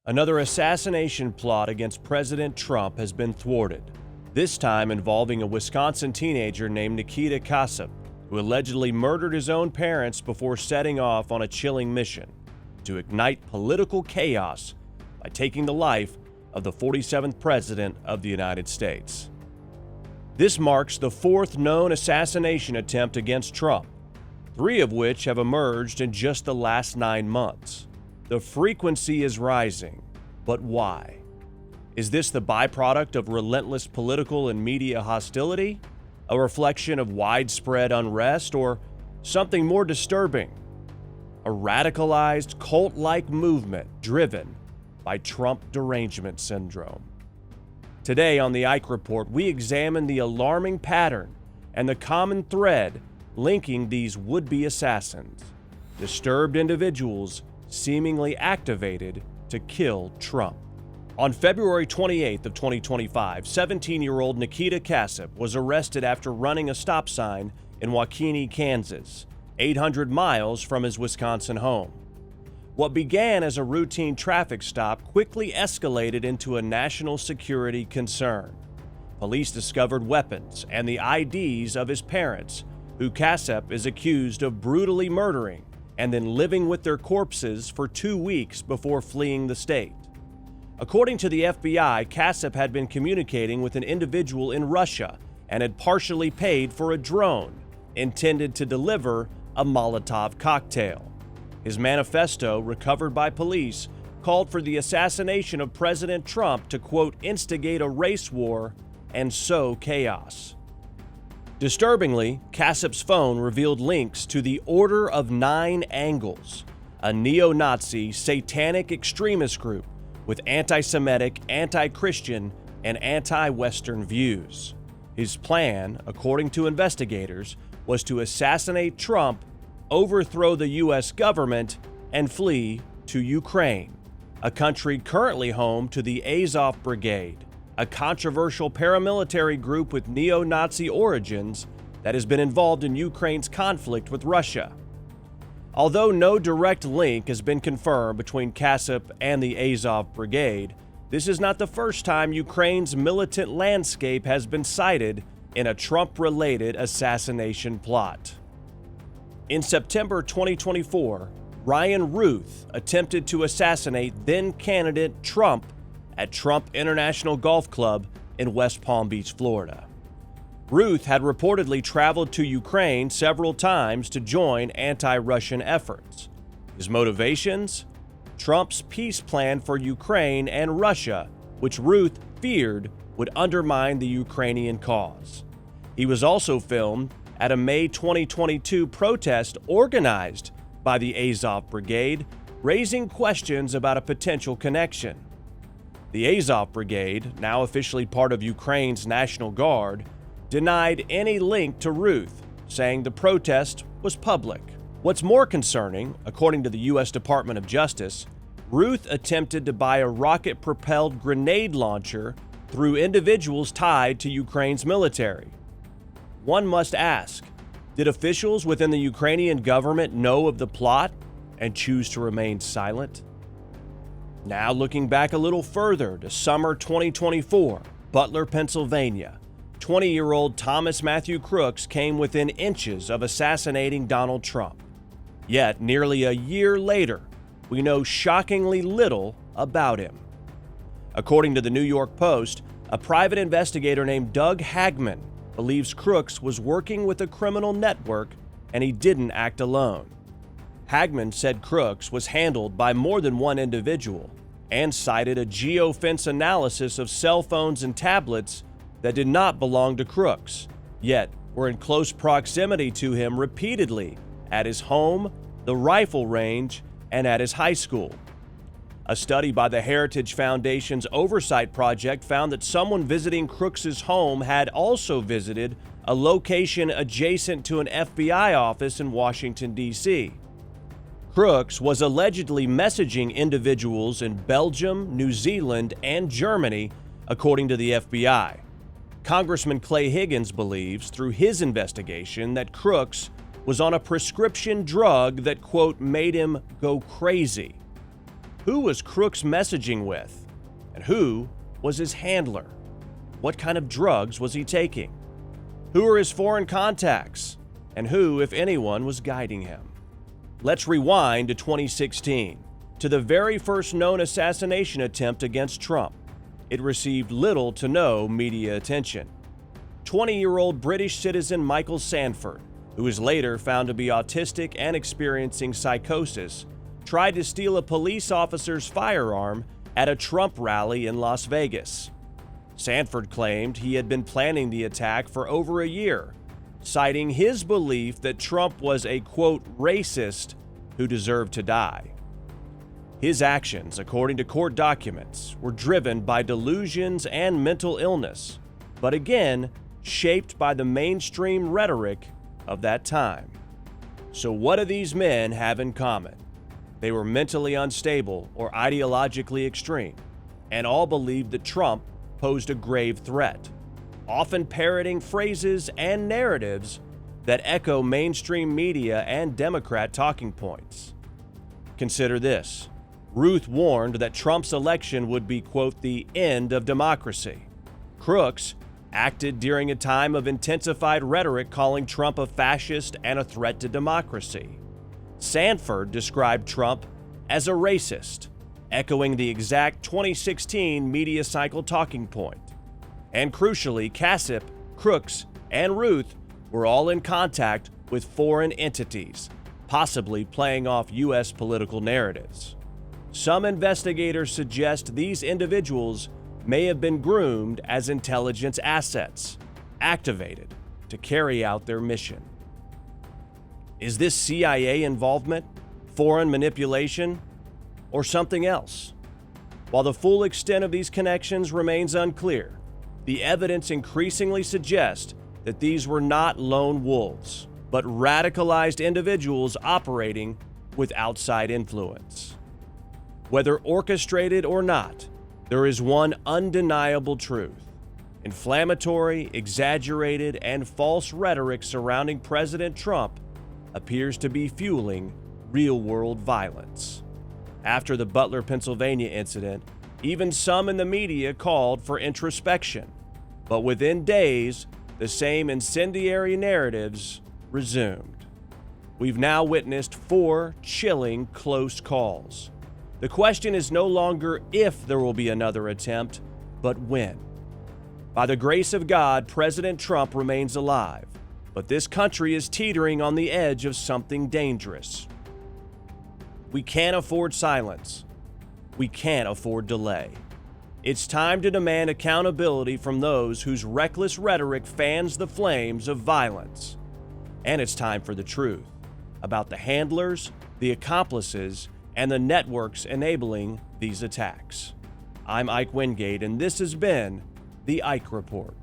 Another assassination plot against President Trump has been thwarted, this time involving a Wisconsin teenager named Nikita Kassepp, who allegedly murdered his own parents before setting off on a chilling mission to ignite political chaos by taking the life of the 47th President of the United States. This marks the fourth known assassination attempt against Trump, 3 of which have emerged in just the last 9 months. The frequency is rising, but why? Is this the byproduct of relentless political and media hostility, a reflection of widespread unrest, or something more disturbing? A radicalized, cult-like movement driven by Trump derangement syndrome. Today on the Ike Report, we examine the alarming pattern and the common thread linking these would-be assassins, disturbed individuals seemingly activated to kill Trump. On February 28th of 2025, 17-year-old Nikita Kassepp was arrested after running a stop sign in Waukene, Kansas, 800 miles from his Wisconsin home. What began as a routine traffic stop quickly escalated into a national security concern. Police discovered weapons and the IDs of his parents, who Kassepp is accused of brutally murdering and then living with their corpses for 2 weeks before fleeing the state. According to the FBI, Kassepp had been communicating with an individual in Russia and had partially paid for a drone intended to deliver a Molotov cocktail. His manifesto, recovered by police, called for the assassination of President Trump to, quote, instigate a race war and sow chaos. Disturbingly, Kassepp's phone revealed links to the Order of Nine Angles, a neo-Nazi satanic extremist group with anti-Semitic, anti-Christian, and anti-Western views. His plan, according to investigators, was to assassinate Trump, overthrow the U.S. government, and flee to Ukraine, a country currently home to the Azov Brigade, a controversial paramilitary group with neo-Nazi origins that has been involved in Ukraine's conflict with Russia. Although no direct link has been confirmed between Kassepp and the Azov Brigade, this is not the first time Ukraine's militant landscape has been cited in a Trump-related assassination plot. In September 2024, Ryan Ruth attempted to assassinate then-candidate Trump at Trump International Golf Club in West Palm Beach, Florida. Ruth had reportedly traveled to Ukraine several times to join anti-Russian efforts. His motivations? Trump's peace plan for Ukraine and Russia, which Ruth feared would undermine the Ukrainian cause. He was also filmed at a May 2022 protest organized by the Azov Brigade, raising questions about a potential connection. The Azov Brigade, now officially part of Ukraine's National Guard, denied any link to Ruth, saying the protest was public. What's more concerning, according to the U.S. Department of Justice, Ruth attempted to buy a rocket-propelled grenade launcher through individuals tied to Ukraine's military. One must ask, did officials within the Ukrainian government know of the plot and choose to remain silent? Now looking back a little further to summer 2024, Butler, Pennsylvania, 20-year-old Thomas Matthew Crooks came within inches of assassinating Donald Trump. Yet, nearly a year later, we know shockingly little about him. According to the New York Post, a private investigator named Doug Hagman believes Crooks was working with a criminal network and he didn't act alone. Hagman said Crooks was handled by more than one individual and cited a geofence analysis of cell phones and tablets that did not belong to Crooks, yet were in close proximity to him repeatedly at his home, the rifle range, and at his high school. A study by the Heritage Foundation's Oversight Project found that someone visiting Crooks's home had also visited a location adjacent to an FBI office in Washington, D.C. Crooks was allegedly messaging individuals in Belgium, New Zealand, and Germany, according to the FBI. Congressman Clay Higgins believes, through his investigation, that Crooks was on a prescription drug that, quote, made him go crazy. Who was Crooks messaging with? And who was his handler? What kind of drugs was he taking? Who are his foreign contacts? And who, if anyone, was guiding him? Let's rewind to 2016, to the very first known assassination attempt against Trump. It received little to no media attention. 20-year-old British citizen Michael Sanford, who was later found to be autistic and experiencing psychosis, tried to steal a police officer's firearm at a Trump rally in Las Vegas. Sanford claimed he had been planning the attack for over a year, citing his belief that Trump was a, quote, racist who deserved to die. His actions, according to court documents, were driven by delusions and mental illness, but again, shaped by the mainstream rhetoric of that time. So what do these men have in common? They were mentally unstable or ideologically extreme, and all believed that Trump posed a grave threat, often parroting phrases and narratives that echo mainstream media and Democrat talking points. Consider this. Ruth warned that Trump's election would be, quote, the end of democracy. Crooks acted during a time of intensified rhetoric calling Trump a fascist and a threat to democracy. Sanford described Trump as a racist, echoing the exact 2016 media cycle talking point. And crucially, Kasich, Crooks, and Ruth were all in contact with foreign entities, possibly playing off U.S. political narratives. Some investigators suggest these individuals may have been groomed as intelligence assets, activated to carry out their mission. Is this CIA involvement, foreign manipulation, or something else? While the full extent of these connections remains unclear, the evidence increasingly suggests that these were not lone wolves, but radicalized individuals operating with outside influence. Whether orchestrated or not, there is one undeniable truth. Inflammatory, exaggerated, and false rhetoric surrounding President Trump appears to be fueling real-world violence. After the Butler, Pennsylvania incident, even some in the media called for introspection, but within days, the same incendiary narratives resumed. We've now witnessed 4 chilling close calls. The question is no longer if there will be another attempt, but when. By the grace of God, President Trump remains alive, but this country is teetering on the edge of something dangerous. We can't afford silence. We can't afford delay. It's time to demand accountability from those whose reckless rhetoric fans the flames of violence. And it's time for the truth about the handlers, the accomplices, and the networks enabling these attacks. I'm Ike Wingate, and this has been the Ike Report.